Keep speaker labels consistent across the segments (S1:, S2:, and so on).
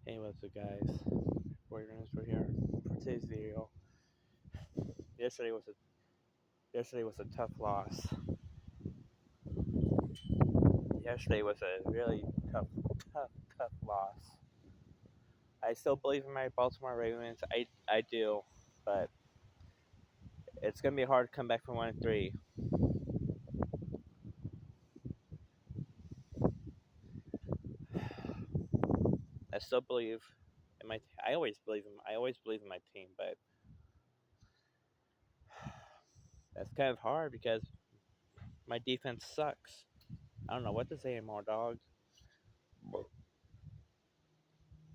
S1: Hey, what's up, guys? We're here for today's video. Yesterday was a yesterday was a tough loss. Yesterday was a really tough loss. I still believe in my Baltimore Ravens. I do, but it's gonna be hard to come back from 1-3. I still believe in my. I always believe in. I always believe in my team, but that's kind of hard because my defense sucks. I don't know what to say anymore, dog.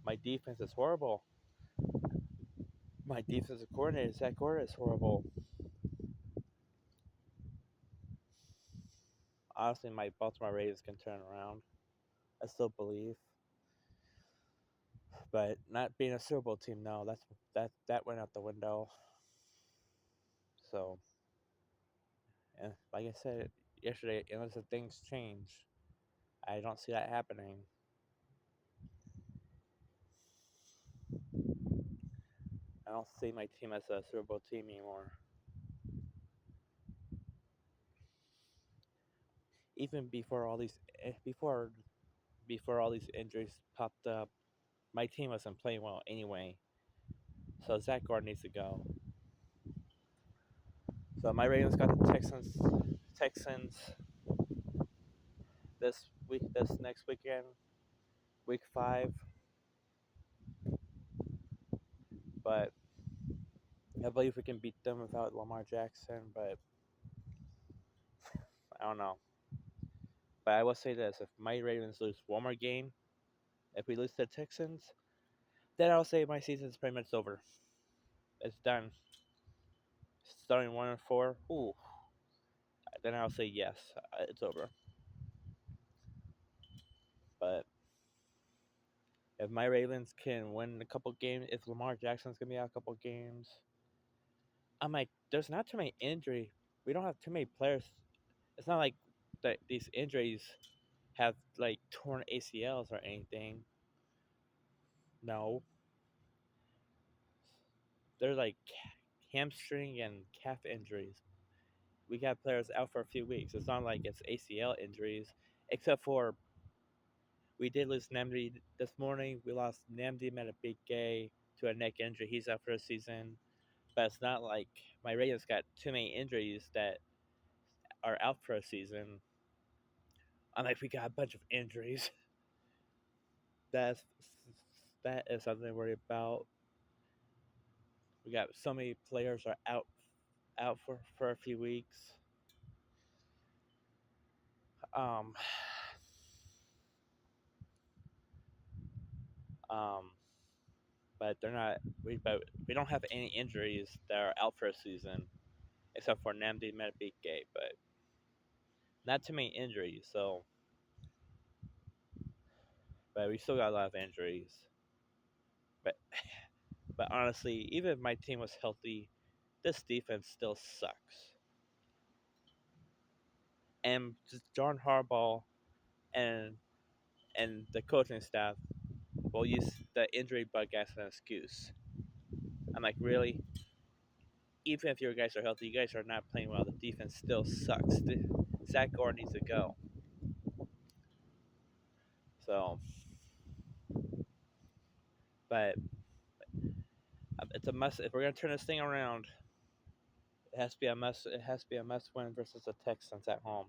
S1: My defense is horrible. My defensive coordinator, Zach Orr, is horrible. Honestly, my Baltimore Ravens can turn around. I still believe, but not being a Super Bowl team, no, that went out the window. So, and like I said yesterday, unless the things change, I don't see that happening. I don't see my team as a Super Bowl team anymore. Even before all these injuries popped up, my team wasn't playing well anyway. So Zach Orr needs to go. So my Ravens got the Texans this next weekend, week 5. But I believe we can beat them without Lamar Jackson. But I don't know. But I will say this: if my Ravens lose one more game, if we lose to the Texans, then I'll say my season's pretty much over. It's done. Starting 1-4. Ooh. Then I'll say yes, it's over. But if my Ravens can win a couple games, if Lamar Jackson's gonna be out a couple games, I'm like, there's not too many injury. We don't have too many players. It's not like that these injuries have like torn ACLs or anything. No, they're like hamstring and calf injuries. We got players out for a few weeks. It's not like it's ACL injuries, except for we did lose Namdi this morning. We lost Namdi Gay to a neck injury. He's out for the season. But it's not like my Ravens got too many injuries that are out for a season. I'm like, we got a bunch of injuries. That's that is something to worry about. We got so many players are out for a few weeks. Um, um, but they're not. We don't have any injuries that are out for a season, except for Namdi Gay, but not too many injuries. So, but we still got a lot of injuries. But but honestly, even if my team was healthy, this defense still sucks. And just John Harbaugh and the coaching staff will use the injury bug as an excuse. I'm like, really? Even if your guys are healthy, you guys are not playing well. The defense still sucks. Zach Orr needs to go. So, but it's a must. If we're gonna turn this thing around, it has to be a must. It has to be a must win versus the Texans at home.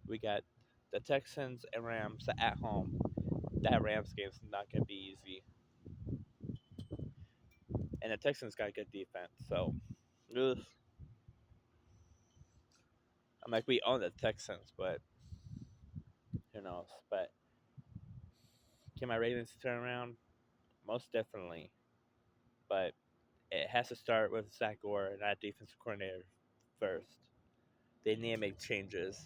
S1: We got the Texans and Rams at home. That Rams game's not gonna be easy, and the Texans got a good defense. So, ugh. I'm like, we own the Texans, but who knows? But can my Ravens turn around? Most definitely. But it has to start with Zach Orr and that defensive coordinator first. They need to make changes.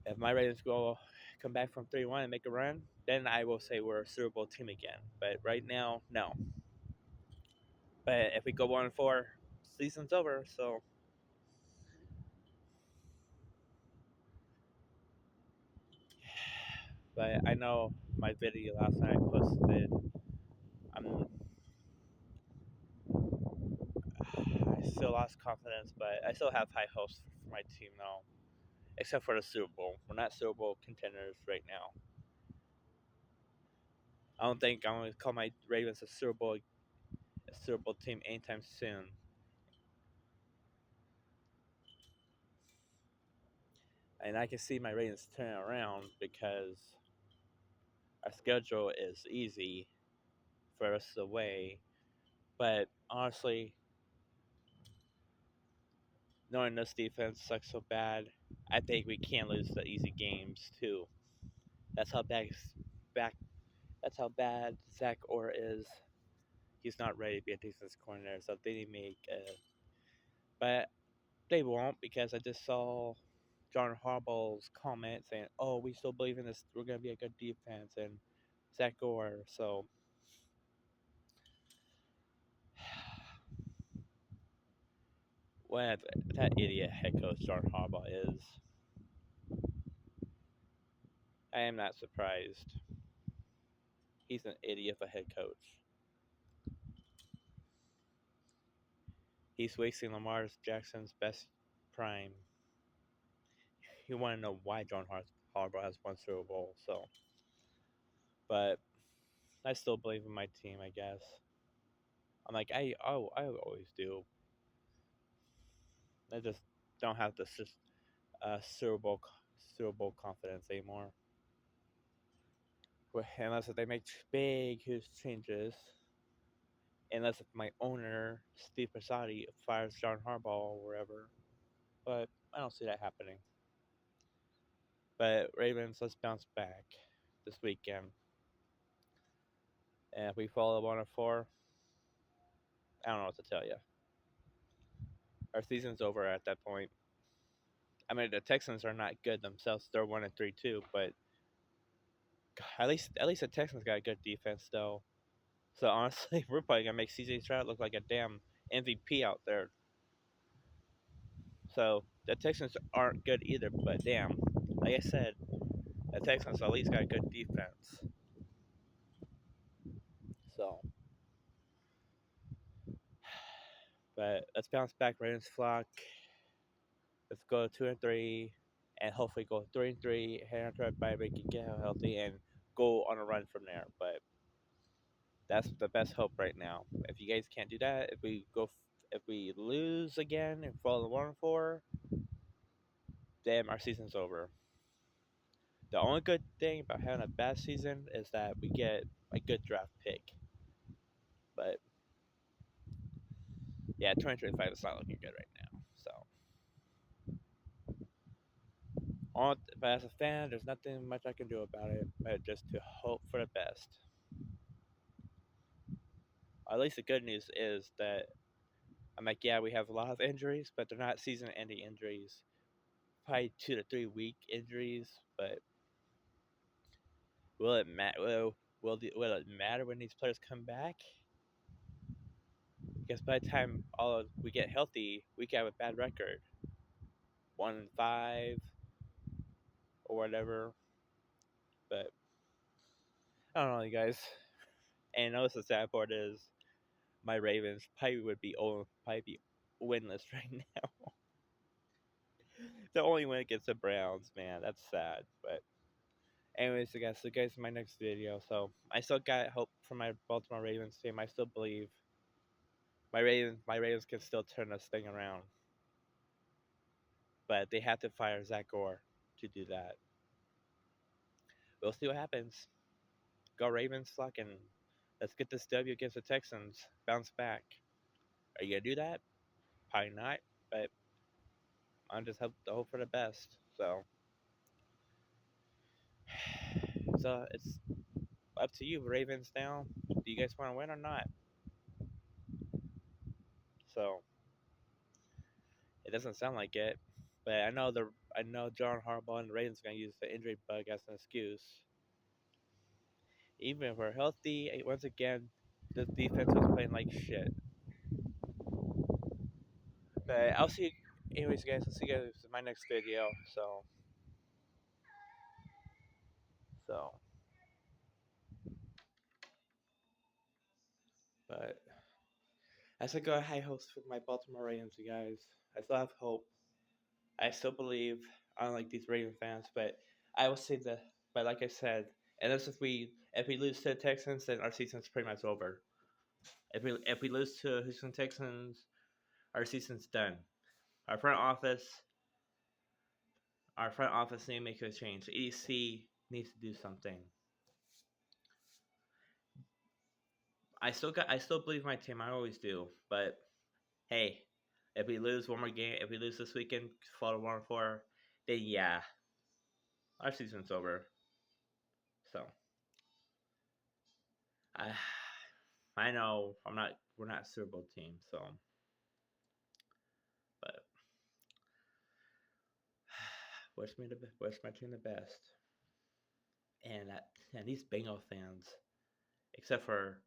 S1: If my Ravens come back from 3-1 and make a run, then I will say we're a Super Bowl team again. But right now, no. But if we go 1-4, season's over. So But I know my video last night I posted. I'm I still lost confidence, but I still have high hopes for my team now. Except for the Super Bowl, we're not Super Bowl contenders right now. I don't think I'm gonna call my Ravens a Super Bowl team anytime soon. And I can see my Ravens turning around because our schedule is easy for us away. But honestly, knowing this defense sucks so bad, I think we can lose the easy games too. That's how back. That's how bad Zach Orr is. He's not ready to be a defense coordinator, so they need to make. But they won't because I just saw John Harbaugh's comment saying, "Oh, we still believe in this. We're gonna be a good defense," and Zach Orr. So what that idiot head coach John Harbaugh is, I am not surprised. He's an idiot of a head coach. He's wasting Lamar Jackson's best prime. You want to know why John Harbaugh has won Super Bowl? So, but I still believe in my team. I guess I'm like I always do. I just don't have the Super Bowl confidence anymore. Unless if they make big huge changes, unless if my owner Steve Passati fires John Harbaugh or wherever. But I don't see that happening. But Ravens, let's bounce back this weekend. And if we follow 104, I don't know what to tell you. Our season's over at that point. I mean, the Texans are not good themselves. They're 1-3 too, but at least the Texans got a good defense though. So honestly, we're probably gonna make CJ Stroud look like a damn MVP out there. So the Texans aren't good either, but damn, like I said, the Texans at least got a good defense. So, but let's bounce back, Ravens flock. Let's go 2-3, and hopefully go 3-3. Head into our bye week and get healthy and go on a run from there. But that's the best hope right now. If you guys can't do that, if we lose again and fall to 1-4, damn, our season's over. The only good thing about having a bad season is that we get a good draft pick. But yeah, 2025 is not looking good right now. So, but as a fan, there's nothing much I can do about it, but just to hope for the best. At least the good news is that I'm like, yeah, we have a lot of injuries, but they're not season-ending injuries. Probably 2 to 3 week injuries, but will it matter? Will it matter when these players come back? Because by the time we get healthy, we can have a bad record, 1-5 or whatever. But I don't know, you guys. And notice the sad part is my Ravens probably be winless right now. The only win against the Browns, man, that's sad. But anyways, I guess so guys, my next video. So I still got hope for my Baltimore Ravens team. I still believe my Ravens can still turn this thing around. But they have to fire Zach Orr to do that. We'll see what happens. Go Ravens, fuck, and let's get this W against the Texans. Bounce back. Are you gonna do that? Probably not. But I'm just hope for the best. So it's up to you, Ravens. Now, do you guys want to win or not? So it doesn't sound like it. But I know John Harbaugh and the Ravens are gonna use the injury bug as an excuse. Even if we're healthy, once again, the defense was playing like shit. But I'll see you. Anyways, guys, I'll see you guys in my next video. So So, but I still got high hopes for my Baltimore Ravens, you guys. I still have hope. I still believe, unlike these Raven fans, but I will say that. But like I said, unless if we lose to the Texans, then our season's pretty much over. If we lose to Houston Texans, our season's done. Our front office, our front office need to make a change. EDC needs to do something. I still believe my team. I always do. But hey, if we lose one more game, if we lose this weekend, fall to 1-4, then yeah, our season's over. So I I know we're not a Super Bowl team, so but wish my team the best. And these Bengal fans, except for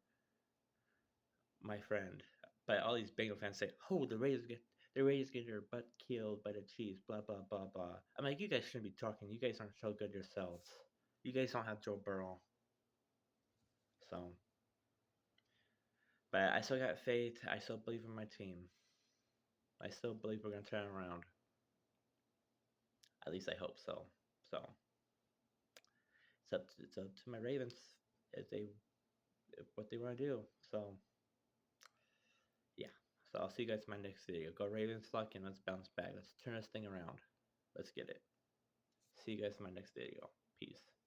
S1: my friend, but all these Bengal fans say, "Oh, the Raiders get their butt killed by the Chiefs." Blah blah blah blah. I'm like, you guys shouldn't be talking. You guys aren't so good yourselves. You guys don't have Joe Burrow, so. But I still got faith. I still believe in my team. I still believe we're gonna turn around. At least I hope so. So it's up to my Ravens if what they want to do. So yeah. So I'll see you guys in my next video. Go Ravens luck and let's bounce back. Let's turn this thing around. Let's get it. See you guys in my next video. Peace.